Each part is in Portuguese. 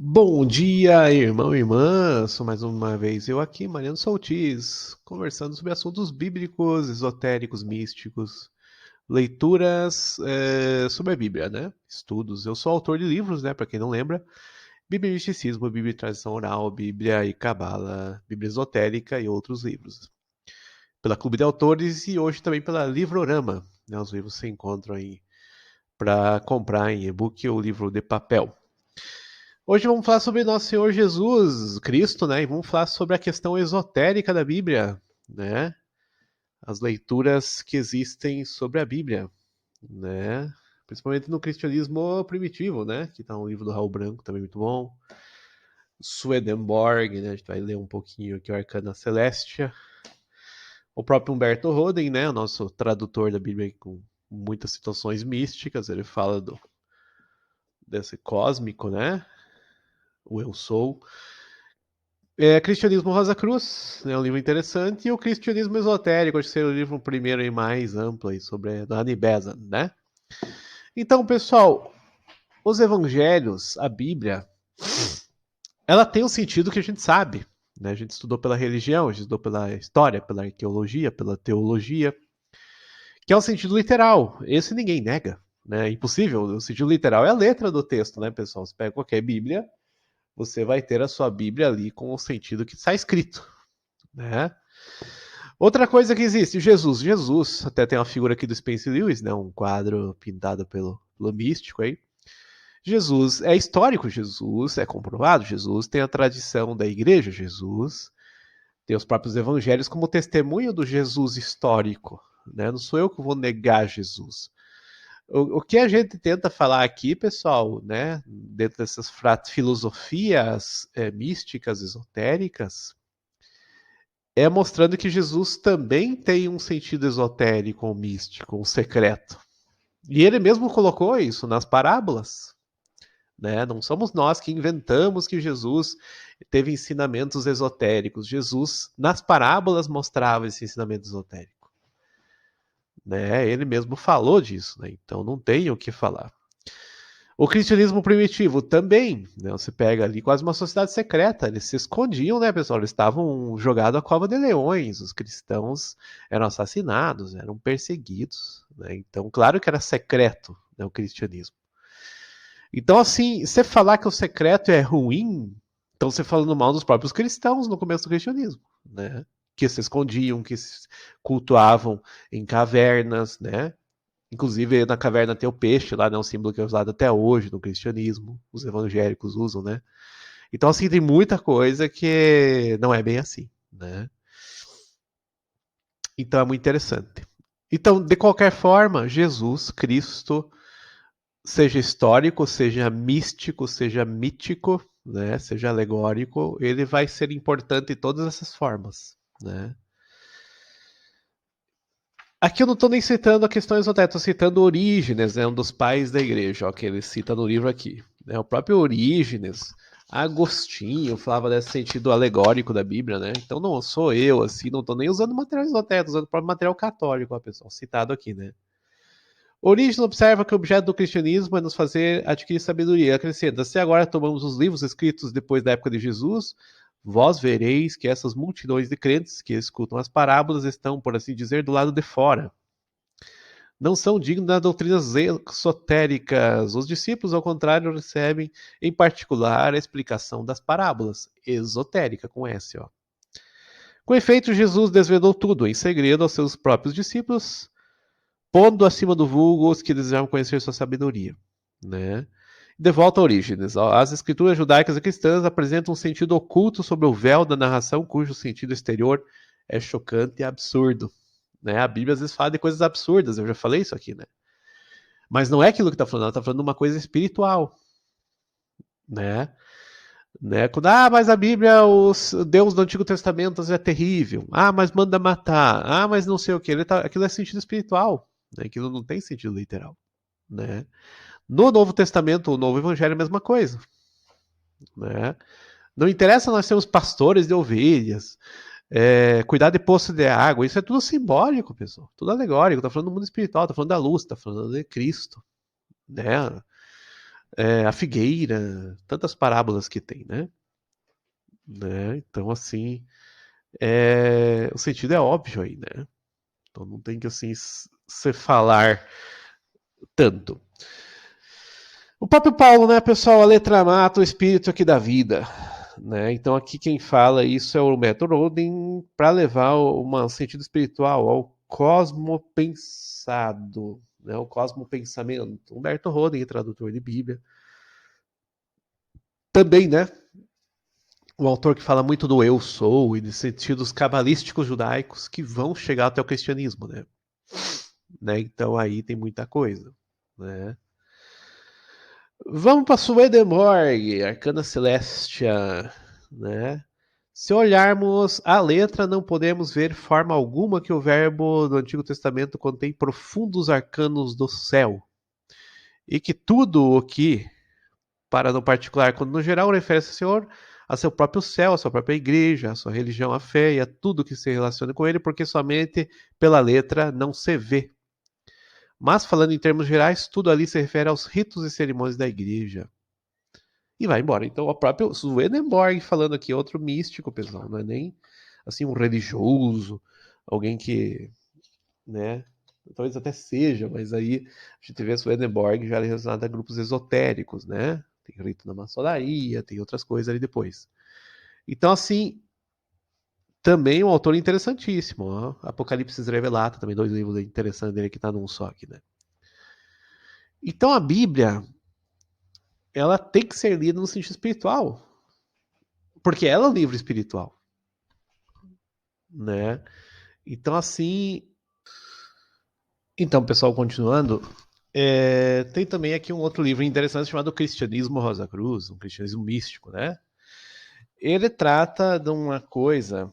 Bom dia, irmão e irmã. Sou mais uma vez eu aqui, Mariano Soltis, conversando sobre assuntos bíblicos, esotéricos, místicos, leituras sobre a Bíblia, né? Estudos. Eu sou autor de livros, né? Para quem não lembra, Bíblia e Misticismo, Bíblia e Tradição Oral, Bíblia e Cabala, Bíblia Esotérica e outros livros. Pela Clube de Autores e hoje também pela Livrorama, né? Os livros se encontram aí para comprar em e-book ou livro de papel. Hoje vamos falar sobre Nosso Senhor Jesus Cristo, né? E vamos falar sobre a questão esotérica da Bíblia, né? As leituras que existem sobre a Bíblia, né? Principalmente no cristianismo primitivo, né? Que tá um livro do Raul Branco, também muito bom. Swedenborg, né? A gente vai ler um pouquinho aqui o Arcana Celestia. O próprio Humberto Roden, né? O nosso tradutor da Bíblia com muitas situações místicas. Ele fala desse cósmico, né? O Eu Sou. Cristianismo Rosa Cruz, é um livro interessante, e o Cristianismo Esotérico, acho que seria o livro primeiro e mais amplo aí sobre da Annie Besant, né? Então, pessoal, os evangelhos, a Bíblia, ela tem um sentido que a gente sabe, né? A gente estudou pela religião, a gente estudou pela história, pela arqueologia, pela teologia, que é o sentido literal. Esse ninguém nega, né? É impossível. O sentido literal é a letra do texto, né, pessoal? Você pega qualquer Bíblia, você vai ter a sua Bíblia ali com o sentido que está escrito, né? Outra coisa que existe, Jesus. Jesus, até tem uma figura aqui do Spencer Lewis, né? Um quadro pintado pelo místico aí. Jesus é histórico, Jesus é comprovado, Jesus tem a tradição da igreja, Jesus tem os próprios evangelhos como testemunho do Jesus histórico, né? Não sou eu que vou negar Jesus. O que a gente tenta falar aqui, pessoal, né? Dentro dessas filosofias místicas, esotéricas, é mostrando que Jesus também tem um sentido esotérico, ou místico, um secreto. E ele mesmo colocou isso nas parábolas. Né? Não somos nós que inventamos que Jesus teve ensinamentos esotéricos. Jesus, nas parábolas, mostrava esse ensinamento esotérico. Né? Ele mesmo falou disso, né? Então não tem o que falar. O cristianismo primitivo também, né? Você pega ali quase uma sociedade secreta, eles se escondiam, né, pessoal? Eles estavam jogados à cova de leões, os cristãos eram assassinados, eram perseguidos, né? Então, claro que era secreto, né, o cristianismo. Então, assim, você falar que o secreto é ruim, então você falando mal dos próprios cristãos no começo do cristianismo, né? Que se escondiam, que se cultuavam em cavernas, né? Inclusive, na caverna tem o peixe lá, né? Um símbolo que é usado até hoje no cristianismo. Os evangélicos usam, né? Então, assim, tem muita coisa que não é bem assim, né? Então, é muito interessante. Então, de qualquer forma, Jesus Cristo, seja histórico, seja místico, seja mítico, né? Seja alegórico, ele vai ser importante em todas essas formas, né? Aqui eu não estou nem citando a questão esotérica, estou citando Orígenes, né, um dos pais da igreja, ó, que ele cita no livro aqui. Né, o próprio Orígenes, Agostinho falava desse sentido alegórico da Bíblia, né? Então não sou eu, assim, não estou nem usando material esotérico, usando o próprio material católico, ó, pessoal, citado aqui, né? Orígenes observa que o objeto do cristianismo é nos fazer adquirir sabedoria. Acrescenta: se agora tomamos os livros escritos depois da época de Jesus, vós vereis que essas multidões de crentes que escutam as parábolas estão, por assim dizer, do lado de fora. Não são dignos das doutrinas esotéricas. Os discípulos, ao contrário, recebem, em particular, a explicação das parábolas, esotérica, com S, ó. Com efeito, Jesus desvendou tudo em segredo aos seus próprios discípulos, pondo acima do vulgo os que desejavam conhecer sua sabedoria. Né? De volta a Orígenes. As escrituras judaicas e cristãs apresentam um sentido oculto sobre o véu da narração, cujo sentido exterior é chocante e absurdo. Né? A Bíblia às vezes fala de coisas absurdas, eu já falei isso aqui, né? Mas não é aquilo que está falando, ela está falando de uma coisa espiritual. Né? Quando, mas a Bíblia, o Deus do Antigo Testamento é terrível. Mas manda matar. Mas não sei o que. Aquilo é sentido espiritual. Né? Aquilo não tem sentido literal. Né? No Novo Testamento, o Novo Evangelho é a mesma coisa. Né? Não interessa nós sermos pastores de ovelhas, cuidar de poço de água, isso é tudo simbólico, pessoal. Tudo alegórico. Está falando do mundo espiritual, está falando da luz, está falando de Cristo. Né? a figueira, tantas parábolas que tem, né? Então, assim, o sentido é óbvio aí, né? Então não tem que, assim, se falar tanto. O próprio Paulo, né, pessoal, a letra mata, o espírito aqui da vida. Né? Então aqui quem fala isso é o Humberto Roden para levar um sentido espiritual ao cosmopensado, né? O cosmopensamento. Humberto Roden, tradutor de Bíblia. Também, né? Um autor que fala muito do eu sou e de sentidos cabalísticos judaicos que vão chegar até o cristianismo, né? Então aí tem muita coisa, né? Vamos para Swedenborg, Arcana Celestia, né? Se olharmos a letra, não podemos ver forma alguma que o verbo do Antigo Testamento contém profundos arcanos do céu. E que tudo o que, para no particular, quando no geral refere-se ao Senhor, a seu próprio céu, a sua própria igreja, a sua religião, a fé e a tudo que se relaciona com ele, porque somente pela letra não se vê. Mas, falando em termos gerais, tudo ali se refere aos ritos e cerimônias da igreja. E vai embora. Então, o próprio Swedenborg falando aqui, outro místico, pessoal, não é nem assim um religioso, alguém que, né, talvez até seja, mas aí a gente vê Swedenborg já relacionado a grupos esotéricos, né? Tem rito na maçonaria, tem outras coisas ali depois. Então, assim, também um autor interessantíssimo, ó. Apocalipse Revelata, também 2 livros interessantes dele que tá num só aqui, né? Então a Bíblia, ela tem que ser lida no sentido espiritual, porque ela é um livro espiritual, né? Então, assim. Então, pessoal, continuando. Tem também aqui um outro livro interessante chamado Cristianismo Rosa Cruz, um cristianismo místico, né? Ele trata de uma coisa,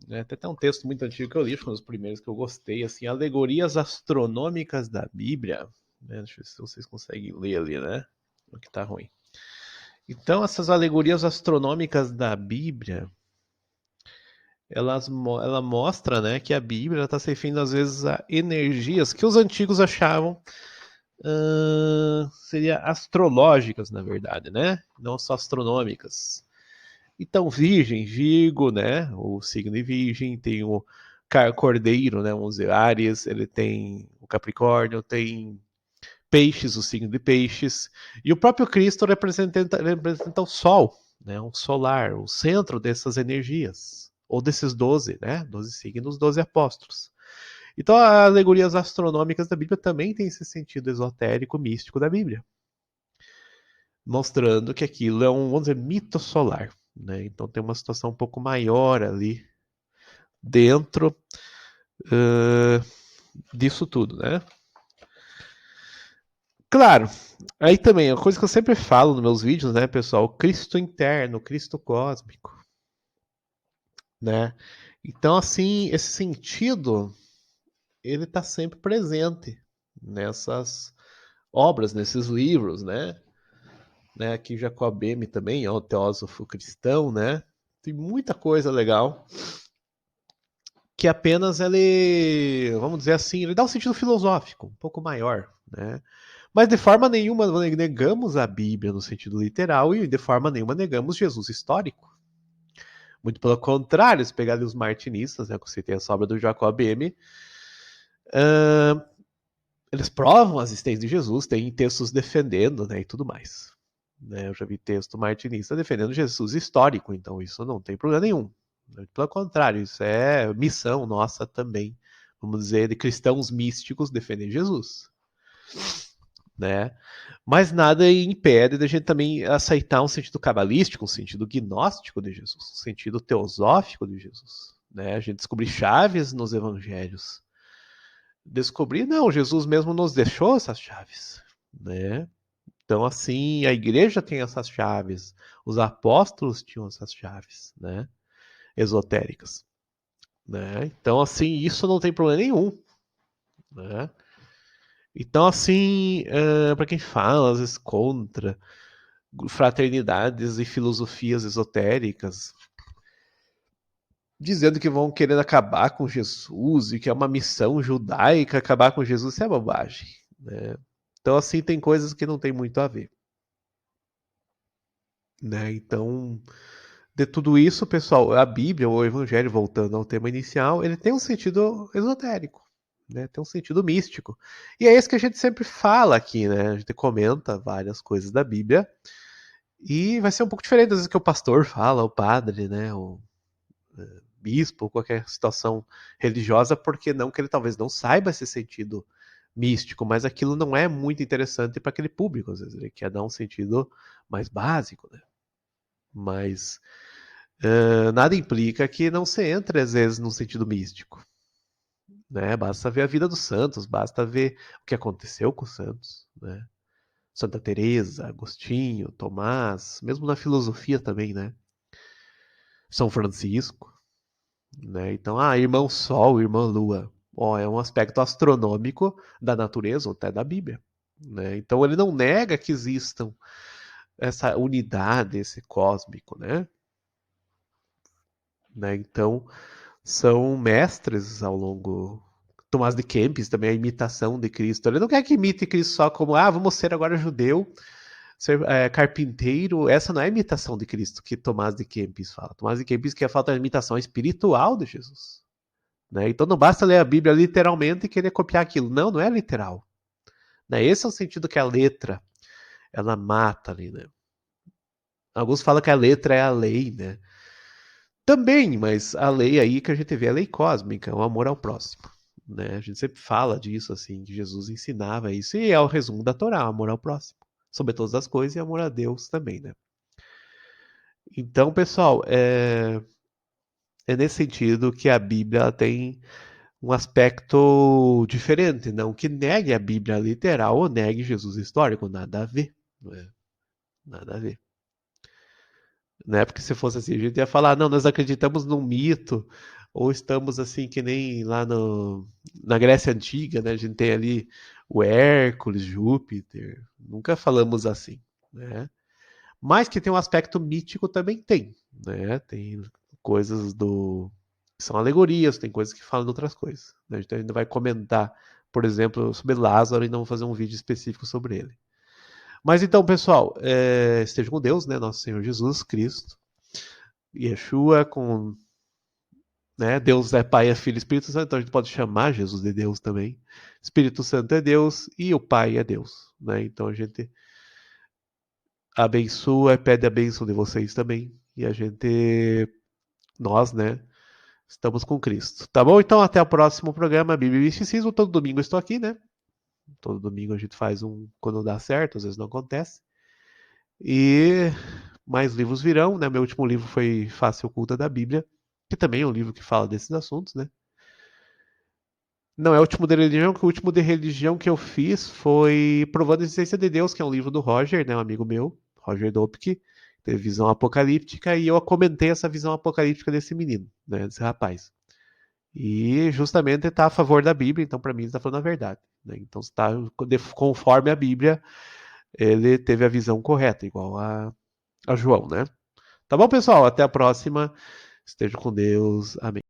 né? Tem até um texto muito antigo que eu li, foi um dos primeiros que eu gostei, assim, alegorias astronômicas da Bíblia. Né? Deixa eu ver se vocês conseguem ler ali, né? O que tá ruim. Então, essas alegorias astronômicas da Bíblia, ela mostra, né, que a Bíblia está se referindo às vezes a energias que os antigos achavam seria astrológicas, na verdade, né? Não só astronômicas. Então, Virgem, Virgo, né? O signo de Virgem, tem o Cordeiro, né? Vamos dizer, Áries, ele tem o Capricórnio, tem Peixes, o signo de Peixes, e o próprio Cristo representa o Sol, né? O solar, o centro dessas energias, ou desses 12, né? 12 signos, 12 apóstolos. Então, as alegorias astronômicas da Bíblia também tem esse sentido esotérico, místico da Bíblia, mostrando que aquilo é um, vamos dizer, mito solar. Né? Então, tem uma situação um pouco maior ali dentro uh, disso tudo, né? Claro, aí também, a coisa que eu sempre falo nos meus vídeos, né, pessoal, o Cristo interno, o Cristo cósmico, né? Então, assim, esse sentido, ele está sempre presente nessas obras, nesses livros, né? Aqui Jacob Böhme também é um teósofo cristão, né? Tem muita coisa legal que apenas ele, vamos dizer assim, ele dá um sentido filosófico, um pouco maior, né? Mas de forma nenhuma negamos a Bíblia no sentido literal e de forma nenhuma negamos Jesus histórico. Muito pelo contrário, se pegar ali os martinistas, né, que eu citei a obra do Jacob Böhme, eles provam a existência de Jesus, tem textos defendendo, né, e tudo mais. Né, eu já vi texto martinista defendendo Jesus histórico, então isso não tem problema nenhum. Pelo contrário, isso é missão nossa também, vamos dizer, de cristãos místicos defender Jesus. Né? Mas nada impede da gente também aceitar um sentido cabalístico, um sentido gnóstico de Jesus, um sentido teosófico de Jesus. Né? A gente descobrir chaves nos evangelhos. Descobrir, não, Jesus mesmo nos deixou essas chaves. Né? Então, assim, a igreja tem essas chaves, os apóstolos tinham essas chaves, né? Esotéricas. Né? Então, assim, isso não tem problema nenhum. Né? Então, assim, para quem fala, às vezes, contra fraternidades e filosofias esotéricas, dizendo que vão querer acabar com Jesus e que é uma missão judaica acabar com Jesus, isso é bobagem. Né? Então, assim, tem coisas que não tem muito a ver. né? Então, de tudo isso, pessoal, a Bíblia, o Evangelho, voltando ao tema inicial, ele tem um sentido esotérico, né? Tem um sentido místico. E é isso que a gente sempre fala aqui, né? A gente comenta várias coisas da Bíblia e vai ser um pouco diferente das vezes que o pastor fala, o padre, né? O bispo, qualquer situação religiosa, porque não que ele talvez não saiba esse sentido místico, mas aquilo não é muito interessante para aquele público, às vezes ele quer dar um sentido mais básico, né? Mas nada implica que não se entre, às vezes, num sentido místico. Né? Basta ver a vida dos santos, basta ver o que aconteceu com os santos. Né? Santa Teresa, Agostinho, Tomás, mesmo na filosofia também, né? São Francisco. Né? Então, irmão Sol, irmã Lua. É um aspecto astronômico da natureza, ou até da Bíblia. Né? Então, ele não nega que existam essa unidade, esse cósmico, né? Então, são mestres ao longo. Tomás de Kempis também, a imitação de Cristo. Ele não quer que imite Cristo só como, vamos ser agora judeu, ser carpinteiro. Essa não é a imitação de Cristo que Tomás de Kempis fala. Tomás de Kempis quer falar da imitação espiritual de Jesus. Né? Então não basta ler a Bíblia literalmente e querer copiar aquilo. Não, não é literal. Né? Esse é o sentido que a letra, ela mata ali, né? Alguns falam que a letra é a lei, né? Também, mas a lei aí que a gente vê é a lei cósmica, o amor ao próximo. Né? A gente sempre fala disso, assim, que Jesus ensinava isso, e é o resumo da Torá, amor ao próximo. Sobre todas as coisas e amor a Deus também, né? Então, pessoal, é nesse sentido que a Bíblia tem um aspecto diferente, não que negue a Bíblia literal ou negue Jesus histórico, nada a ver, não é? Nada a ver. Né? Porque se fosse assim, a gente ia falar, não, nós acreditamos num mito, ou estamos assim que nem lá na Grécia Antiga, né? A gente tem ali o Hércules, Júpiter, nunca falamos assim, né? Mas que tem um aspecto mítico também tem, né? Tem coisas que são alegorias, tem coisas que falam de outras coisas. Né? A gente ainda vai comentar, por exemplo, sobre Lázaro e não fazer um vídeo específico sobre ele. Mas então, pessoal, esteja com Deus, né? Nosso Senhor Jesus Cristo. Yeshua com, né? Deus é Pai, é Filho e Espírito Santo, então a gente pode chamar Jesus de Deus também. Espírito Santo é Deus e o Pai é Deus, né? Então a gente abençoa, pede a bênção de vocês também. E nós, né? Estamos com Cristo. Tá bom? Então até o próximo programa Bíblia e Misticismo. Todo domingo eu estou aqui, né? Todo domingo a gente faz quando dá certo, às vezes não acontece. E mais livros virão, né? Meu último livro foi Face Oculta da Bíblia, que também é um livro que fala desses assuntos, né? Não é o último de religião, que o último de religião que eu fiz foi Provando a Existência de Deus, que é um livro do Roger, né? Um amigo meu, Roger Dopke, teve visão apocalíptica, e eu comentei essa visão apocalíptica desse menino, né? Desse rapaz. E justamente está a favor da Bíblia, então para mim ele está falando a verdade. Né? Então está conforme a Bíblia, ele teve a visão correta, igual a João, né? Tá bom, pessoal? Até a próxima. Esteja com Deus. Amém.